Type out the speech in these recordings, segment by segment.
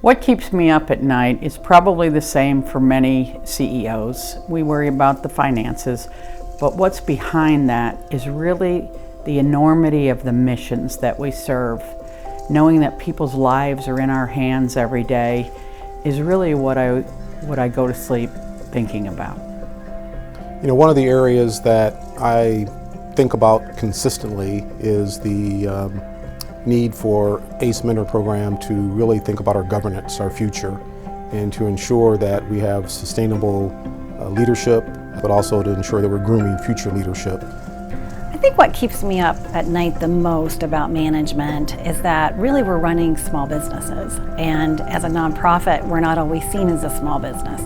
What keeps me up at night is probably the same for many CEOs. We worry about the finances, but what's behind that is really the enormity of the missions that we serve. Knowing that people's lives are in our hands every day is really what I go to sleep thinking about. You know, one of the areas that I think about consistently is the need for ACE Mentor program to really think about our governance, our future, and to ensure that we have sustainable leadership, but also to ensure that we're grooming future leadership. I think what keeps me up at night the most about management is that really we're running small businesses, and as a nonprofit we're not always seen as a small business.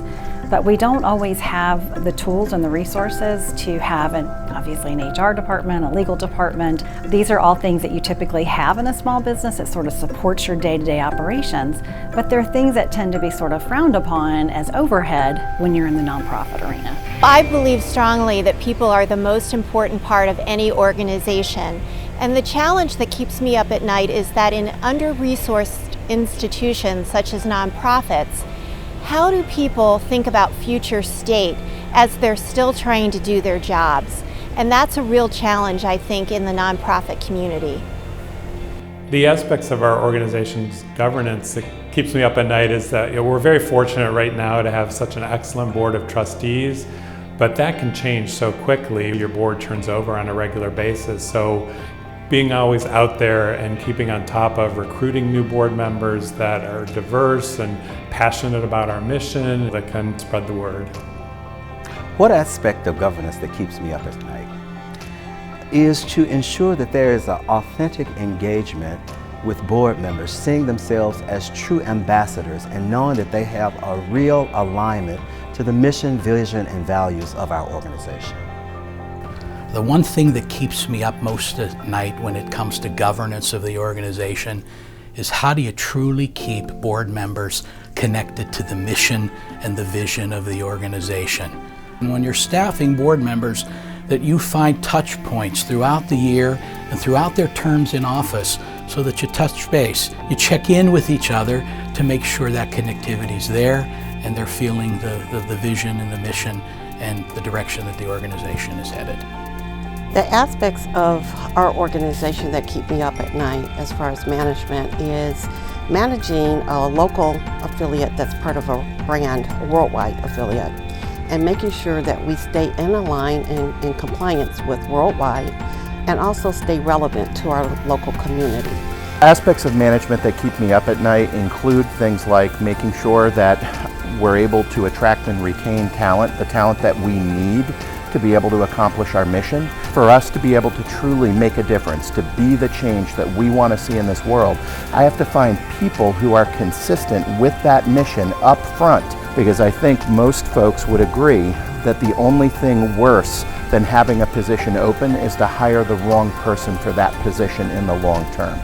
But we don't always have the tools and the resources to have obviously an HR department, a legal department. These are all things that you typically have in a small business that sort of supports your day-to-day operations, but they're things that tend to be sort of frowned upon as overhead when you're in the nonprofit arena. I believe strongly that people are the most important part of any organization, and the challenge that keeps me up at night is that in under-resourced institutions such as nonprofits, how do people think about future state as they're still trying to do their jobs? And that's a real challenge, I think, in the nonprofit community. The aspects of our organization's governance that keeps me up at night is that we're very fortunate right now to have such an excellent board of trustees, but that can change so quickly. Your board turns over on a regular basis. So being always out there and keeping on top of recruiting new board members that are diverse and passionate about our mission, that can spread the word. What aspect of governance that keeps me up at night is to ensure that there is an authentic engagement with board members, seeing themselves as true ambassadors and knowing that they have a real alignment to the mission, vision, and values of our organization. The one thing that keeps me up most at night when it comes to governance of the organization is how do you truly keep board members connected to the mission and the vision of the organization. And when you're staffing board members, that you find touch points throughout the year and throughout their terms in office so that you touch base, you check in with each other to make sure that connectivity is there and they're feeling the vision and the mission and the direction that the organization is headed. The aspects of our organization that keep me up at night as far as management is managing a local affiliate that's part of a brand, a worldwide affiliate, and making sure that we stay in line and in compliance with worldwide and also stay relevant to our local community. Aspects of management that keep me up at night include things like making sure that we're able to attract and retain talent, the talent that we need to be able to accomplish our mission. For us to be able to truly make a difference, to be the change that we want to see in this world, I have to find people who are consistent with that mission up front, because I think most folks would agree that the only thing worse than having a position open is to hire the wrong person for that position in the long term.